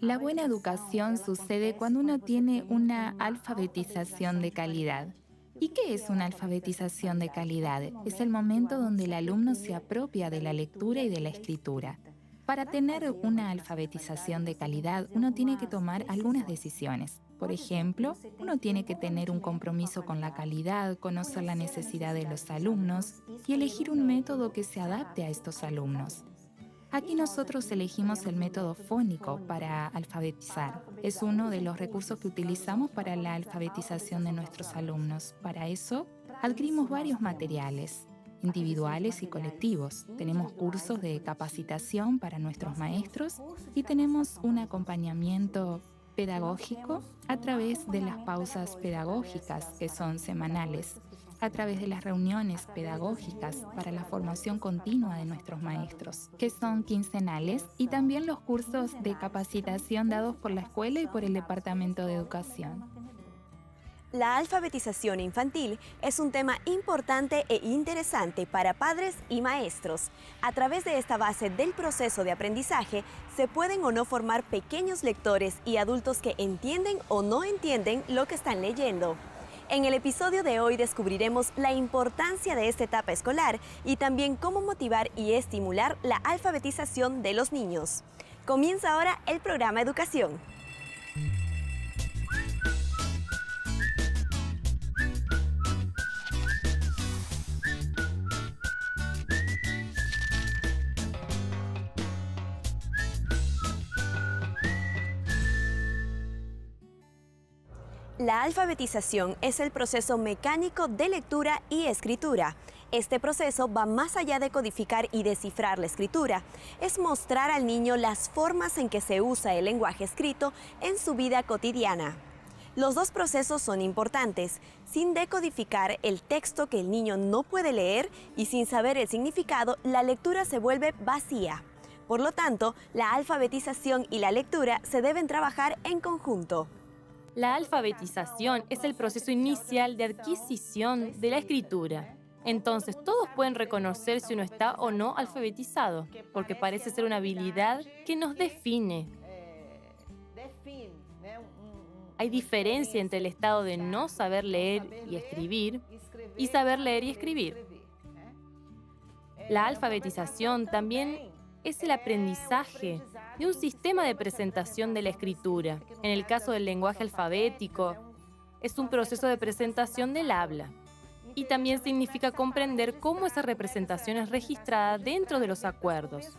La buena educación sucede cuando uno tiene una alfabetización de calidad. ¿Y qué es una alfabetización de calidad? Es el momento donde el alumno se apropia de la lectura y de la escritura. Para tener una alfabetización de calidad, uno tiene que tomar algunas decisiones. Por ejemplo, uno tiene que tener un compromiso con la calidad, conocer la necesidad de los alumnos y elegir un método que se adapte a estos alumnos. Aquí nosotros elegimos el método fónico para alfabetizar. Es uno de los recursos que utilizamos para la alfabetización de nuestros alumnos. Para eso, adquirimos varios materiales, individuales y colectivos. Tenemos cursos de capacitación para nuestros maestros y tenemos un acompañamiento pedagógico a través de las pausas pedagógicas que son semanales, a través de las reuniones pedagógicas para la formación continua de nuestros maestros, que son quincenales, y también los cursos de capacitación dados por la escuela y por el Departamento de Educación. La alfabetización infantil es un tema importante e interesante para padres y maestros. A través de esta base del proceso de aprendizaje, se pueden o no formar pequeños lectores y adultos que entienden o no entienden lo que están leyendo. En el episodio de hoy descubriremos la importancia de esta etapa escolar y también cómo motivar y estimular la alfabetización de los niños. Comienza ahora el programa Educación. La alfabetización es el proceso mecánico de lectura y escritura. Este proceso va más allá de codificar y descifrar la escritura. Es mostrar al niño las formas en que se usa el lenguaje escrito en su vida cotidiana. Los dos procesos son importantes. Sin decodificar el texto que el niño no puede leer y sin saber el significado, la lectura se vuelve vacía. Por lo tanto, la alfabetización y la lectura se deben trabajar en conjunto. La alfabetización es el proceso inicial de adquisición de la escritura. Entonces, todos pueden reconocer si uno está o no alfabetizado, porque parece ser una habilidad que nos define. Hay diferencia entre el estado de no saber leer y escribir y saber leer y escribir. La alfabetización también es el aprendizaje de un sistema de presentación de la escritura. En el caso del lenguaje alfabético, es un proceso de presentación del habla. Y también significa comprender cómo esa representación es registrada dentro de los acuerdos.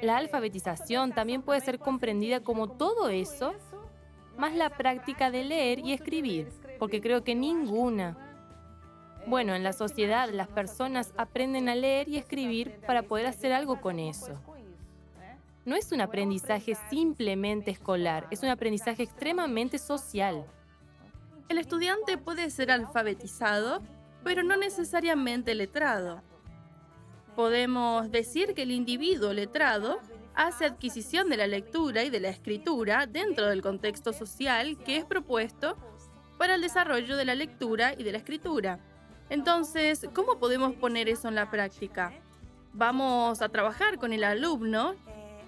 La alfabetización también puede ser comprendida como todo eso, más la práctica de leer y escribir, porque creo que en la sociedad las personas aprenden a leer y escribir para poder hacer algo con eso. No es un aprendizaje simplemente escolar, es un aprendizaje extremadamente social. El estudiante puede ser alfabetizado, pero no necesariamente letrado. Podemos decir que el individuo letrado hace adquisición de la lectura y de la escritura dentro del contexto social que es propuesto para el desarrollo de la lectura y de la escritura. Entonces, ¿cómo podemos poner eso en la práctica? Vamos a trabajar con el alumno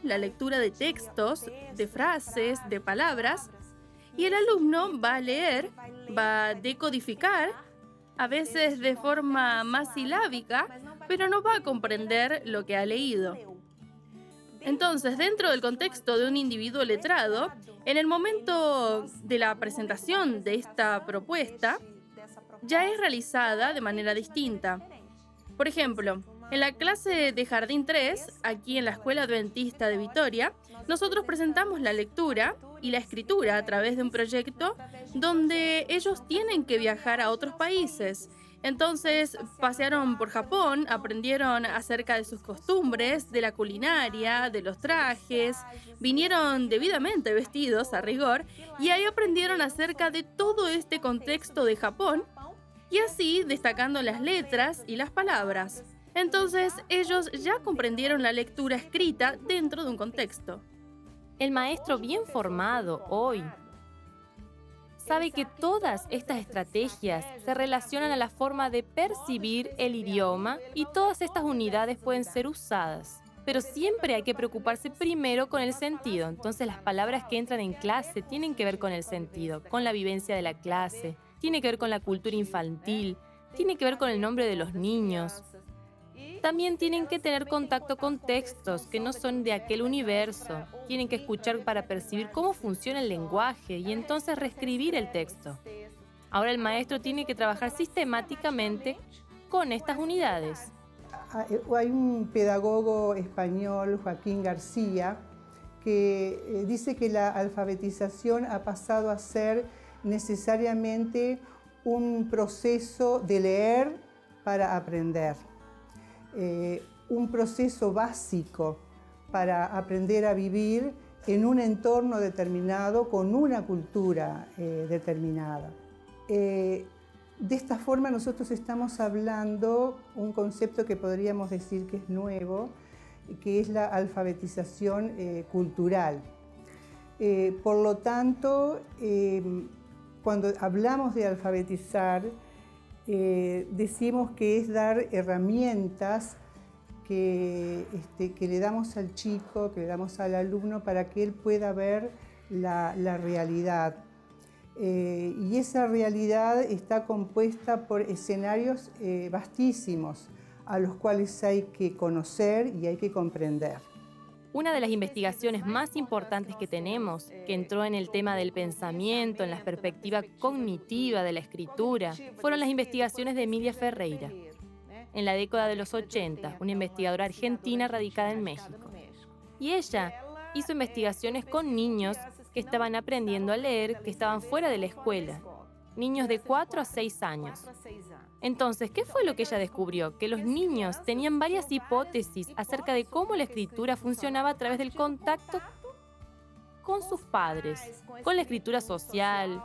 la lectura de textos, de frases, de palabras, y el alumno va a leer, va a decodificar, a veces de forma más silábica, pero no va a comprender lo que ha leído. Entonces, dentro del contexto de un individuo letrado, en el momento de la presentación de esta propuesta, ya es realizada de manera distinta. Por ejemplo, en la clase de Jardín 3, aquí en la Escuela Adventista de Vitoria, nosotros presentamos la lectura y la escritura a través de un proyecto donde ellos tienen que viajar a otros países. Entonces, pasearon por Japón, aprendieron acerca de sus costumbres, de la culinaria, de los trajes, vinieron debidamente vestidos a rigor y ahí aprendieron acerca de todo este contexto de Japón y así destacando las letras y las palabras. Entonces, ellos ya comprendieron la lectura escrita dentro de un contexto. El maestro bien formado hoy sabe que todas estas estrategias se relacionan a la forma de percibir el idioma y todas estas unidades pueden ser usadas. Pero siempre hay que preocuparse primero con el sentido. Entonces las palabras que entran en clase tienen que ver con el sentido, con la vivencia de la clase, tiene que ver con la cultura infantil, tiene que ver con el nombre de los niños. También tienen que tener contacto con textos que no son de aquel universo. Tienen que escuchar para percibir cómo funciona el lenguaje y entonces reescribir el texto. Ahora el maestro tiene que trabajar sistemáticamente con estas unidades. Hay un pedagogo español, Joaquín García, que dice que la alfabetización ha pasado a ser necesariamente un proceso de leer para aprender, un proceso básico para aprender a vivir en un entorno determinado, con una cultura determinada. De esta forma nosotros estamos hablando un concepto que podríamos decir que es nuevo, que es la alfabetización cultural. Por lo tanto, cuando hablamos de alfabetizar, decimos que es dar herramientas que le damos al chico, que le damos al alumno para que él pueda ver la realidad. Y esa realidad está compuesta por escenarios vastísimos a los cuales hay que conocer y hay que comprender. Una de las investigaciones más importantes que tenemos, que entró en el tema del pensamiento, en la perspectiva cognitiva de la escritura, fueron las investigaciones de Emilia Ferreira. En la década de los 80, una investigadora argentina radicada en México. Y ella hizo investigaciones con niños que estaban aprendiendo a leer, que estaban fuera de la escuela, niños de 4 a 6 años. Entonces, ¿qué fue lo que ella descubrió? Que los niños tenían varias hipótesis acerca de cómo la escritura funcionaba a través del contacto con sus padres, con la escritura social,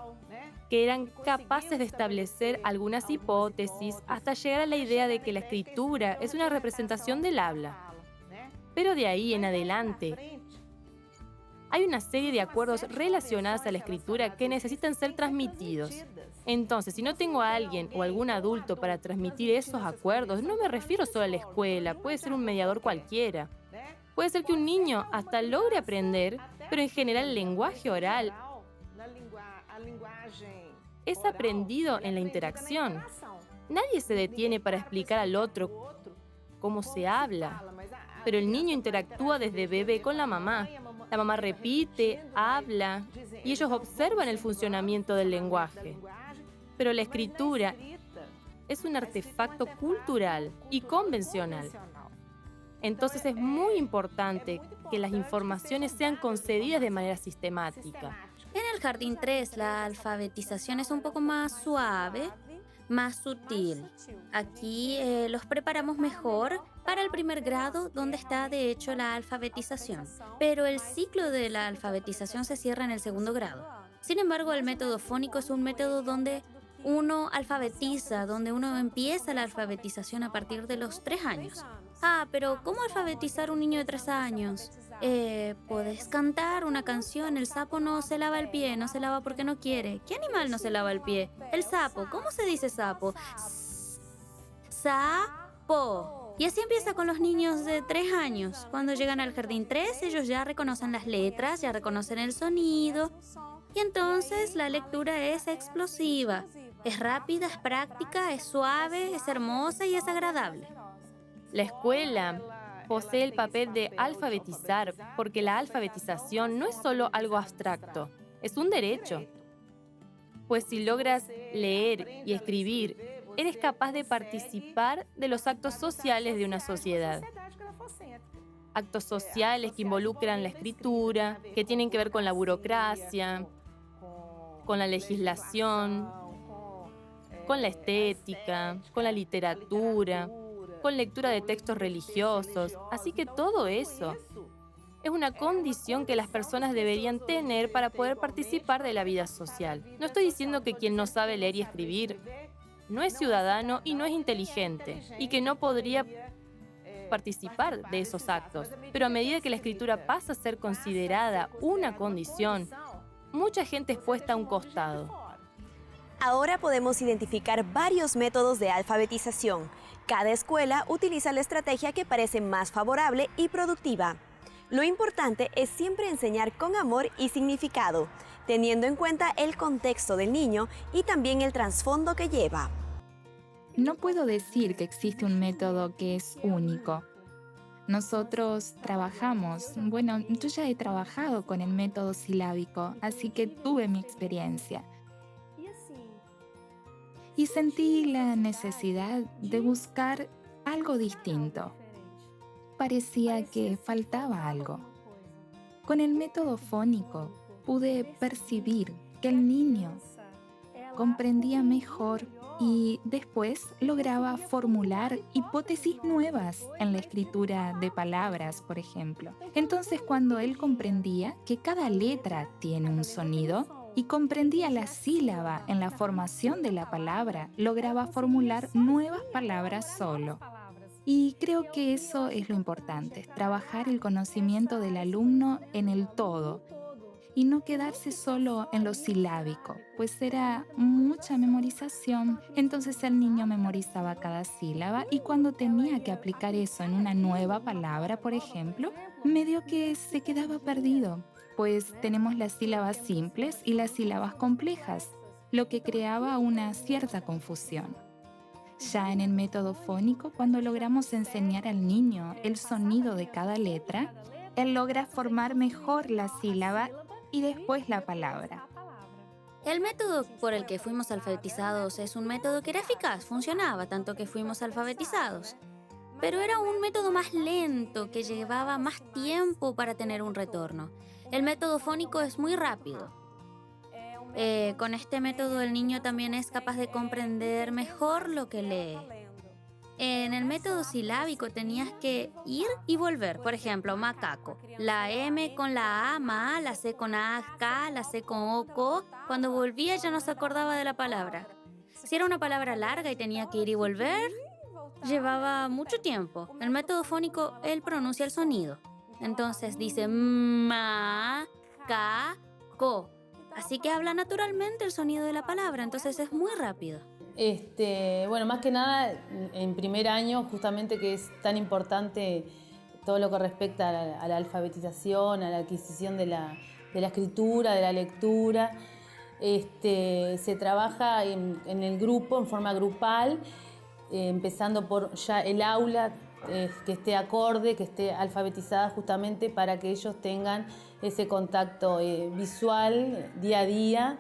que eran capaces de establecer algunas hipótesis hasta llegar a la idea de que la escritura es una representación del habla. Pero de ahí en adelante, hay una serie de acuerdos relacionados a la escritura que necesitan ser transmitidos. Entonces, si no tengo a alguien o algún adulto para transmitir esos acuerdos, no me refiero solo a la escuela, puede ser un mediador cualquiera. Puede ser que un niño hasta logre aprender, pero en general el lenguaje oral es aprendido en la interacción. Nadie se detiene para explicar al otro cómo se habla, pero el niño interactúa desde bebé con la mamá. La mamá repite, habla, y ellos observan el funcionamiento del lenguaje. Pero la escritura es un artefacto cultural y convencional. Entonces es muy importante que las informaciones sean concedidas de manera sistemática. En el Jardín 3, la alfabetización es un poco más suave, más sutil. Aquí los preparamos mejor para el primer grado, donde está de hecho la alfabetización. Pero el ciclo de la alfabetización se cierra en el segundo grado. Sin embargo, el método fónico es un método donde uno alfabetiza, donde uno empieza la alfabetización a partir de los 3 años. Pero ¿cómo alfabetizar un niño de 3 años? Podés cantar una canción. El sapo no se lava el pie, no se lava porque no quiere. ¿Qué animal no se lava el pie? El sapo. ¿Cómo se dice sapo? Sapo. Y así empieza con los niños de 3 años. Cuando llegan al jardín 3, ellos ya reconocen las letras, ya reconocen el sonido. Y entonces la lectura es explosiva. Es rápida, es práctica, es suave, es hermosa y es agradable. La escuela posee el papel de alfabetizar, porque la alfabetización no es solo algo abstracto, es un derecho. Pues si logras leer y escribir, eres capaz de participar de los actos sociales de una sociedad. Actos sociales que involucran la escritura, que tienen que ver con la burocracia, con la legislación, con la estética, con la literatura, con lectura de textos religiosos. Así que todo eso es una condición que las personas deberían tener para poder participar de la vida social. No estoy diciendo que quien no sabe leer y escribir no es ciudadano y no es inteligente y que no podría participar de esos actos. Pero a medida que la escritura pasa a ser considerada una condición, mucha gente es puesta a un costado. Ahora podemos identificar varios métodos de alfabetización. Cada escuela utiliza la estrategia que parece más favorable y productiva. Lo importante es siempre enseñar con amor y significado, teniendo en cuenta el contexto del niño y también el trasfondo que lleva. No puedo decir que existe un método que es único. Nosotros trabajamos, bueno, yo ya he trabajado con el método silábico, así que tuve mi experiencia. Y sentí la necesidad de buscar algo distinto. Parecía que faltaba algo. Con el método fónico pude percibir que el niño comprendía mejor y después lograba formular hipótesis nuevas en la escritura de palabras, por ejemplo. Entonces, cuando él comprendía que cada letra tiene un sonido y comprendía la sílaba en la formación de la palabra, lograba formular nuevas palabras solo. Y creo que eso es lo importante, trabajar el conocimiento del alumno en el todo y no quedarse solo en lo silábico, pues era mucha memorización. Entonces el niño memorizaba cada sílaba y cuando tenía que aplicar eso en una nueva palabra, por ejemplo, medio que se quedaba perdido, pues tenemos las sílabas simples y las sílabas complejas, lo que creaba una cierta confusión. Ya en el método fónico, cuando logramos enseñar al niño el sonido de cada letra, él logra formar mejor la sílaba y después la palabra. El método por el que fuimos alfabetizados es un método que era eficaz, funcionaba tanto que fuimos alfabetizados. Pero era un método más lento, que llevaba más tiempo para tener un retorno. El método fónico es muy rápido. Con este método el niño también es capaz de comprender mejor lo que lee. En el método silábico tenías que ir y volver. Por ejemplo, macaco. La M con la A, ma, la C con A, K, la C con O, co. Cuando volvía ya no se acordaba de la palabra. Si era una palabra larga y tenía que ir y volver, llevaba mucho tiempo. El método fónico, él pronuncia el sonido. Entonces dice ma, ca, co. Así que habla naturalmente el sonido de la palabra, entonces es muy rápido. Bueno, más que nada, en primer año, justamente que es tan importante todo lo que respecta a la alfabetización, a la adquisición de la escritura, de la lectura, se trabaja en el grupo, en forma grupal, empezando por ya el aula, que esté acorde, que esté alfabetizada justamente para que ellos tengan ese contacto visual día a día.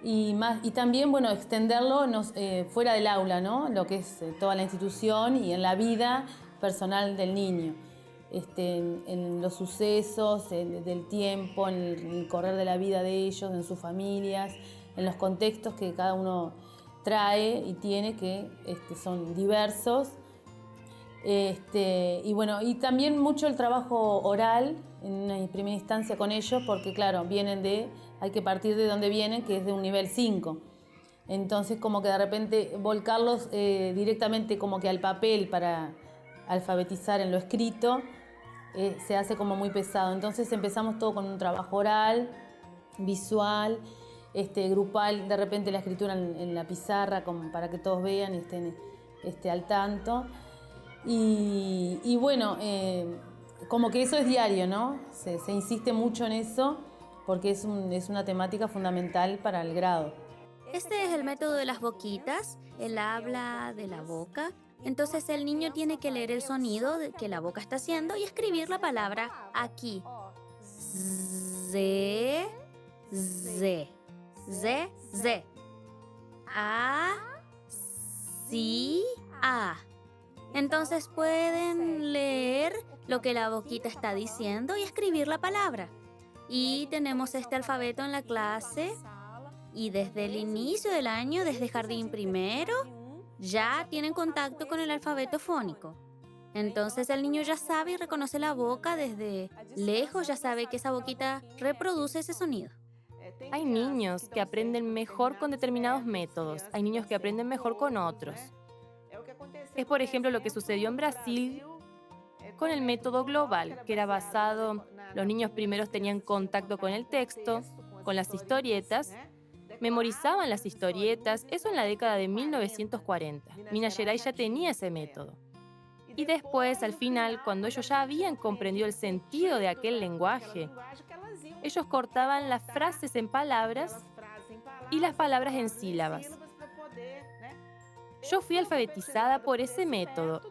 Y también, bueno, extenderlo fuera del aula, ¿no? Lo que es toda la institución y en la vida personal del niño. En los sucesos del tiempo, en el correr de la vida de ellos, en sus familias, en los contextos que cada uno trae y tiene, que son diversos. Y bueno, y también mucho el trabajo oral en primera instancia con ellos, porque claro, hay que partir de donde vienen, que es de un nivel 5. Entonces como que de repente volcarlos directamente como que al papel para alfabetizar en lo escrito, se hace como muy pesado. Entonces empezamos todo con un trabajo oral, visual, grupal, de repente la escritura en la pizarra como para que todos vean y estén al tanto. Y bueno, como que eso es diario, ¿no? Se insiste mucho en eso porque es una temática fundamental para el grado. Este es el método de las boquitas. Él habla de la boca. Entonces el niño tiene que leer el sonido que la boca está haciendo y escribir la palabra aquí. Z, Z, Z, Z. A, si, a. Entonces pueden leer lo que la boquita está diciendo y escribir la palabra. Y tenemos este alfabeto en la clase y desde el inicio del año, desde jardín primero, ya tienen contacto con el alfabeto fónico. Entonces el niño ya sabe y reconoce la boca desde lejos, ya sabe que esa boquita reproduce ese sonido. Hay niños que aprenden mejor con determinados métodos, hay niños que aprenden mejor con otros. Es, por ejemplo, lo que sucedió en Brasil con el método global, que era basado, los niños primeros tenían contacto con el texto, con las historietas, memorizaban las historietas, eso en la década de 1940. Minas Gerais ya tenía ese método. Y después, al final, cuando ellos ya habían comprendido el sentido de aquel lenguaje, ellos cortaban las frases en palabras y las palabras en sílabas. Yo fui alfabetizada por ese método,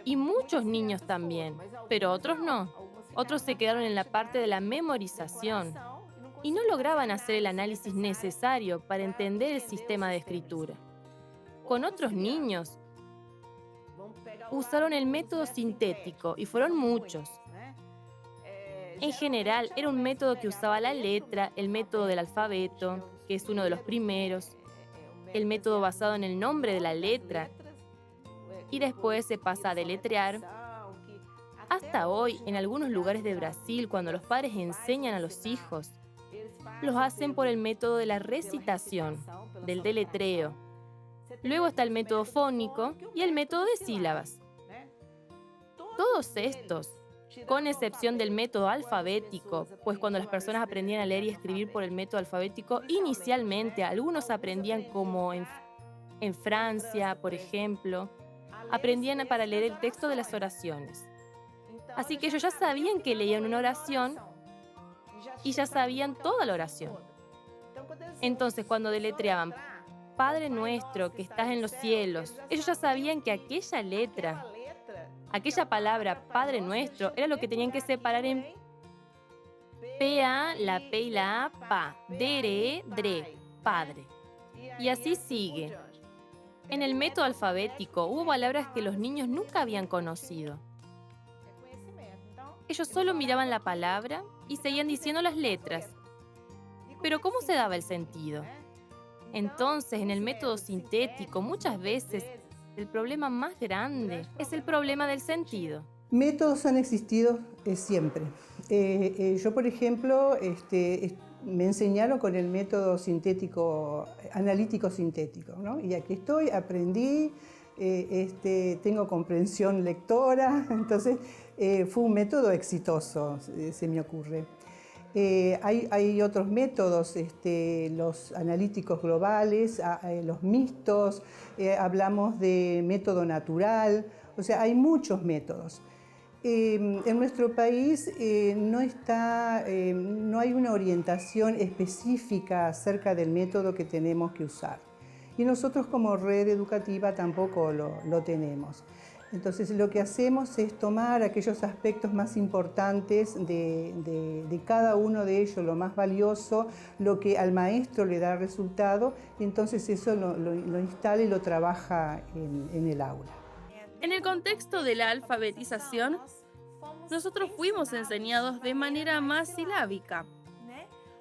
y muchos niños también, pero otros no. Otros se quedaron en la parte de la memorización y no lograban hacer el análisis necesario para entender el sistema de escritura. Con otros niños, usaron el método sintético y fueron muchos. En general, era un método que usaba la letra, el método del alfabeto, que es uno de los primeros, el método basado en el nombre de la letra, y después se pasa a deletrear. Hasta hoy, en algunos lugares de Brasil, cuando los padres enseñan a los hijos, los hacen por el método de la recitación, del deletreo. Luego está el método fónico y el método de sílabas. Todos estos, con excepción del método alfabético, pues cuando las personas aprendían a leer y escribir por el método alfabético, inicialmente algunos aprendían como en Francia, por ejemplo, aprendían para leer el texto de las oraciones. Así que ellos ya sabían que leían una oración y ya sabían toda la oración. Entonces, cuando deletreaban Padre nuestro que estás en los cielos, ellos ya sabían que aquella letra, aquella palabra Padre nuestro, era lo que tenían que separar en PA, la P y la A, pa, dere, dre, Padre. Y así sigue. En el método alfabético hubo palabras que los niños nunca habían conocido. Ellos solo miraban la palabra y seguían diciendo las letras. Pero ¿cómo se daba el sentido? Entonces, en el método sintético, muchas veces, el problema más grande es el problema del sentido. Métodos han existido siempre. Yo, por ejemplo, me enseñaron con el método sintético, analítico sintético, ¿no? Y aquí estoy, aprendí, tengo comprensión lectora, entonces fue un método exitoso, se me ocurre. Hay otros métodos, los analíticos globales, los mixtos, hablamos de método natural, o sea, hay muchos métodos. En nuestro país no hay una orientación específica acerca del método que tenemos que usar. Y nosotros como red educativa tampoco lo tenemos. Entonces lo que hacemos es tomar aquellos aspectos más importantes de cada uno de ellos, lo más valioso, lo que al maestro le da resultado, y entonces eso lo instala y lo trabaja en el aula. En el contexto de la alfabetización, nosotros fuimos enseñados de manera más silábica.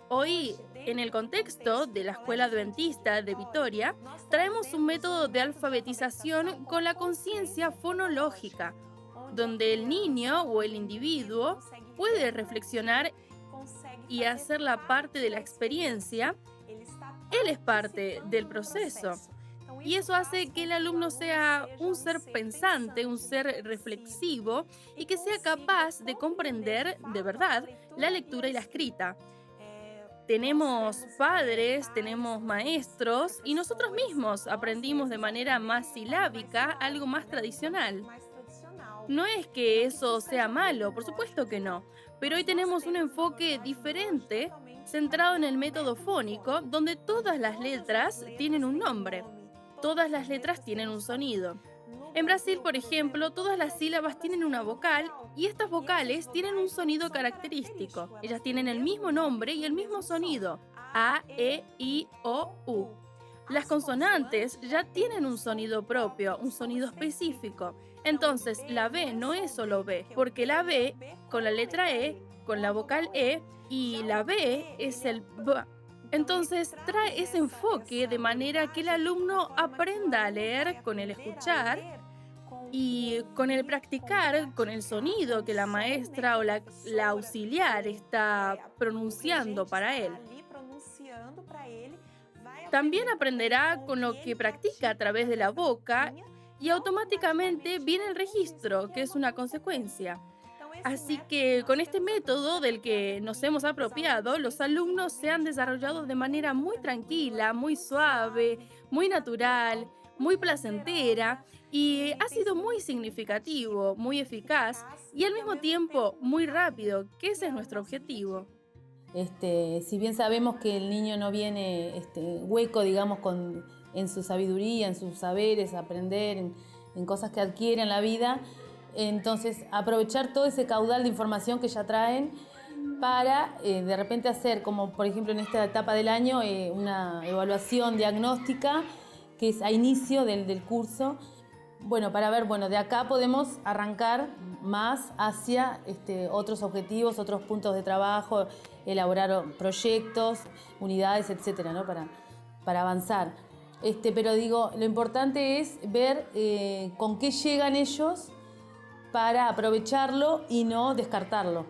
Hoy, en el contexto de la Escuela Adventista de Vitoria, traemos un método de alfabetización con la conciencia fonológica, donde el niño o el individuo puede reflexionar y hacerla parte de la experiencia. Él es parte del proceso. Y eso hace que el alumno sea un ser pensante, un ser reflexivo y que sea capaz de comprender de verdad la lectura y la escrita. Tenemos padres, tenemos maestros y nosotros mismos aprendimos de manera más silábica algo más tradicional. No es que eso sea malo, por supuesto que no, pero hoy tenemos un enfoque diferente centrado en el método fónico, donde todas las letras tienen un nombre. Todas las letras tienen un sonido. En Brasil, por ejemplo, todas las sílabas tienen una vocal y estas vocales tienen un sonido característico. Ellas tienen el mismo nombre y el mismo sonido. A, E, I, O, U. Las consonantes ya tienen un sonido propio, un sonido específico. Entonces, la B no es solo B, porque la B con la letra E, con la vocal E, y la B es el B. Entonces, trae ese enfoque de manera que el alumno aprenda a leer con el escuchar y con el practicar, con el sonido que la maestra o la auxiliar está pronunciando para él. También aprenderá con lo que practica a través de la boca y automáticamente viene el registro, que es una consecuencia. Así que con este método del que nos hemos apropiado, los alumnos se han desarrollado de manera muy tranquila, muy suave, muy natural, muy placentera y ha sido muy significativo, muy eficaz y al mismo tiempo muy rápido, que ese es nuestro objetivo. Si bien sabemos que el niño no viene hueco, digamos, en su sabiduría, en sus saberes, aprender, en cosas que adquiere en la vida, entonces aprovechar todo ese caudal de información que ya traen para de repente hacer, como por ejemplo en esta etapa del año, una evaluación diagnóstica que es a inicio del curso. Bueno, para ver, de acá podemos arrancar más hacia otros objetivos, otros puntos de trabajo, elaborar proyectos, unidades, etcétera, ¿no? Para avanzar. Pero digo, lo importante es ver con qué llegan ellos para aprovecharlo y no descartarlo,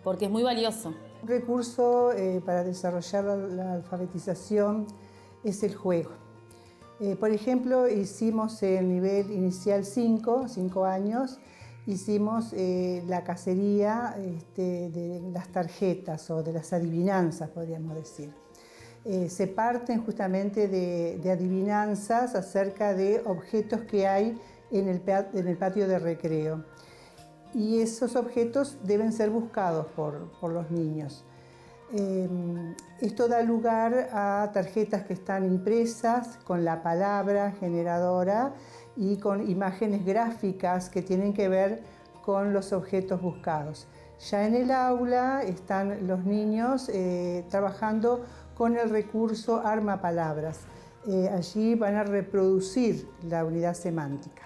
porque es muy valioso. Un recurso para desarrollar la alfabetización es el juego. Por ejemplo, hicimos el nivel inicial 5 años, hicimos la cacería de las tarjetas o de las adivinanzas, podríamos decir. Se parten justamente de adivinanzas acerca de objetos que hay en el patio de recreo. Y esos objetos deben ser buscados por los niños. Esto da lugar a tarjetas que están impresas con la palabra generadora y con imágenes gráficas que tienen que ver con los objetos buscados. Ya en el aula están los niños trabajando con el recurso arma palabras. Allí van a reproducir la unidad semántica.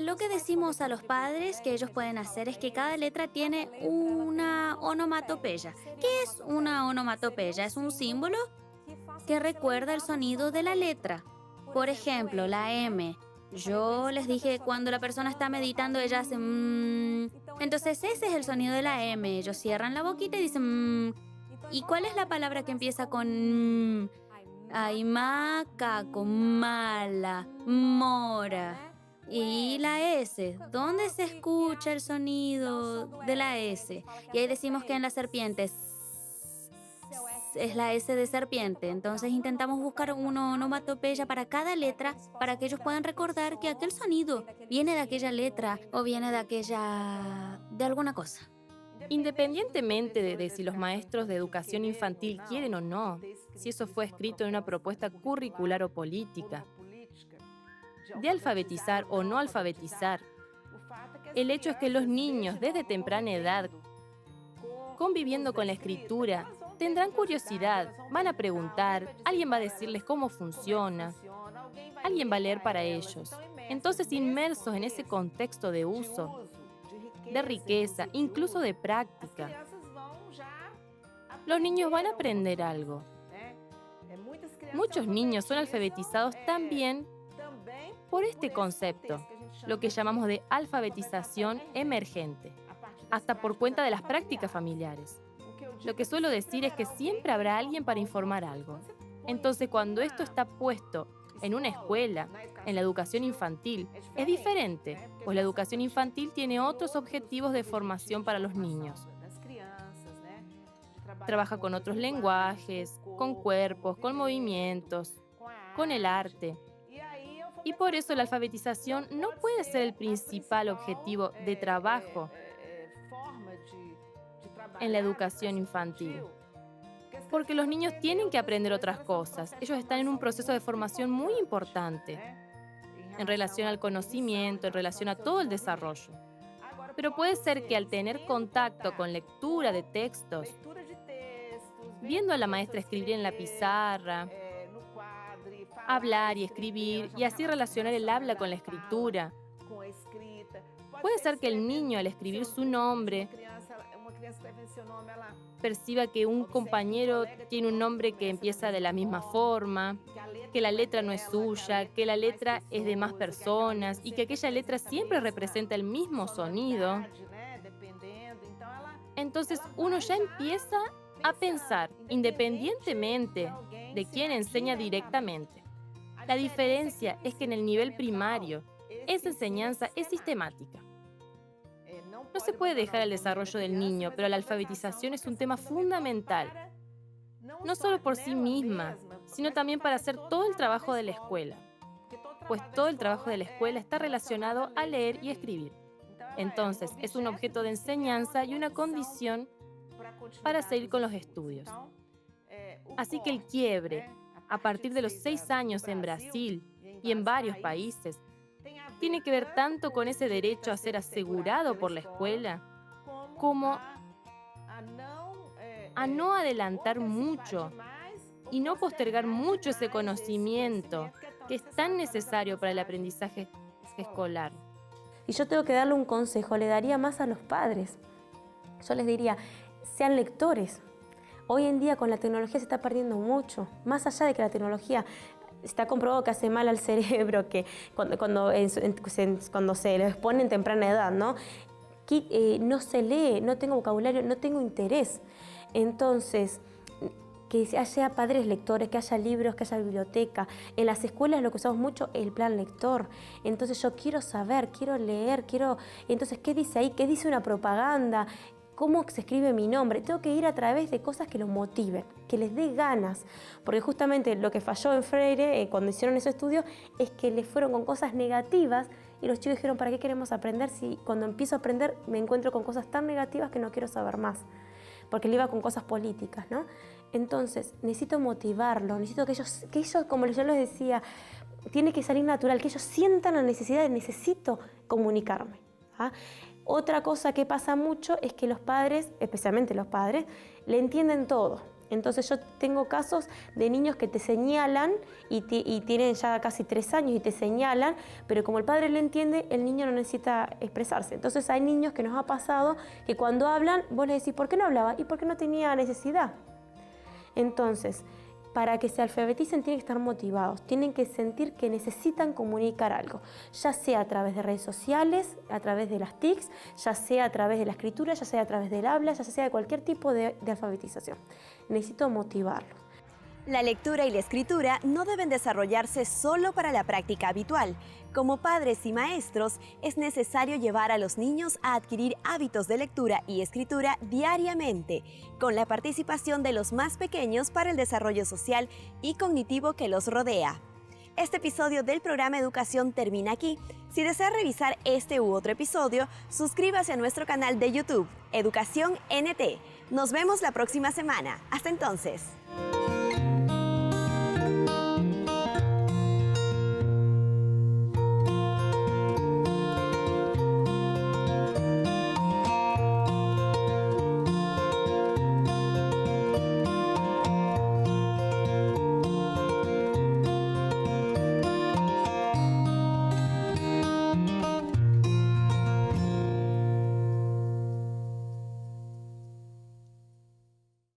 Lo que decimos a los padres que ellos pueden hacer es que cada letra tiene una onomatopeya. ¿Qué es una onomatopeya? Es un símbolo que recuerda el sonido de la letra. Por ejemplo, la M. Yo les dije, cuando la persona está meditando, ella hace mmm. Entonces ese es el sonido de la M. Ellos cierran la boquita y dicen mmm. ¿Y cuál es la palabra que empieza con mmm? Hay macaco, mala, mora. Y la S, ¿dónde se escucha el sonido de la S? Y ahí decimos que en la serpiente es la S de serpiente. Entonces intentamos buscar una onomatopeya para cada letra para que ellos puedan recordar que aquel sonido viene de aquella letra o viene de alguna cosa. Independientemente de si los maestros de educación infantil quieren o no, si eso fue escrito en una propuesta curricular o política, de alfabetizar o no alfabetizar, el hecho es que los niños desde temprana edad, conviviendo con la escritura, tendrán curiosidad, van a preguntar, alguien va a decirles cómo funciona, alguien va a leer para ellos. Entonces, inmersos en ese contexto de uso, de riqueza, incluso de práctica, los niños van a aprender algo. Muchos niños son alfabetizados también por este concepto, lo que llamamos de alfabetización emergente, hasta por cuenta de las prácticas familiares. Lo que suelo decir es que siempre habrá alguien para informar algo. Entonces, cuando esto está puesto en una escuela, en la educación infantil, es diferente, pues la educación infantil tiene otros objetivos de formación para los niños. Trabaja con otros lenguajes, con cuerpos, con movimientos, con el arte. Y por eso la alfabetización no puede ser el principal objetivo de trabajo en la educación infantil. Porque los niños tienen que aprender otras cosas. Ellos están en un proceso de formación muy importante en relación al conocimiento, en relación a todo el desarrollo. Pero puede ser que al tener contacto con lectura de textos, viendo a la maestra escribir en la pizarra, hablar y escribir, y así relacionar el habla con la escritura. Puede ser que el niño, al escribir su nombre, perciba que un compañero tiene un nombre que empieza de la misma forma, que la letra no es suya, que la letra es de más personas y que aquella letra siempre representa el mismo sonido. Entonces uno ya empieza a pensar, independientemente de quién enseña directamente. La diferencia es que en el nivel primario, esa enseñanza es sistemática. No se puede dejar el desarrollo del niño, pero la alfabetización es un tema fundamental, no solo por sí misma, sino también para hacer todo el trabajo de la escuela, pues todo el trabajo de la escuela está relacionado a leer y escribir. Entonces, es un objeto de enseñanza y una condición para seguir con los estudios. Así que el quiebre, a partir de los 6 años en Brasil y en varios países, tiene que ver tanto con ese derecho a ser asegurado por la escuela, como a no adelantar mucho y no postergar mucho ese conocimiento que es tan necesario para el aprendizaje escolar. Y yo tengo que darle un consejo, le daría más a los padres. Yo les diría, sean lectores. Hoy en día con la tecnología se está perdiendo mucho, más allá de que la tecnología está comprobado que hace mal al cerebro, que cuando se les pone en temprana edad, ¿no? No se lee, no tengo vocabulario, no tengo interés. Entonces, que haya padres lectores, que haya libros, que haya biblioteca. En las escuelas lo que usamos mucho es el plan lector. Entonces yo quiero saber, quiero leer, Entonces, ¿qué dice ahí? ¿Qué dice una propaganda? ¿Cómo se escribe mi nombre? Tengo que ir a través de cosas que los motiven, que les dé ganas. Porque justamente lo que falló en Freire cuando hicieron ese estudio es que les fueron con cosas negativas y los chicos dijeron, ¿para qué queremos aprender si cuando empiezo a aprender me encuentro con cosas tan negativas que no quiero saber más? Porque él iba con cosas políticas, ¿no? Entonces, necesito motivarlos, necesito que ellos, como yo les decía, tiene que salir natural, que ellos sientan la necesidad de necesito comunicarme. ¿Ah? Otra cosa que pasa mucho es que los padres, especialmente los padres, le entienden todo. Entonces yo tengo casos de niños que te señalan y tienen ya casi 3 años y te señalan, pero como el padre le entiende, el niño no necesita expresarse. Entonces hay niños que nos ha pasado que cuando hablan, vos le decís, ¿por qué no hablaba? Y porque no tenía necesidad. Entonces, para que se alfabeticen tienen que estar motivados, tienen que sentir que necesitan comunicar algo, ya sea a través de redes sociales, a través de las TICs, ya sea a través de la escritura, ya sea a través del habla, ya sea de cualquier tipo de alfabetización. Necesito motivarlos. La lectura y la escritura no deben desarrollarse solo para la práctica habitual. Como padres y maestros, es necesario llevar a los niños a adquirir hábitos de lectura y escritura diariamente, con la participación de los más pequeños para el desarrollo social y cognitivo que los rodea. Este episodio del programa Educación termina aquí. Si desea revisar este u otro episodio, suscríbase a nuestro canal de YouTube, Educación NT. Nos vemos la próxima semana. Hasta entonces.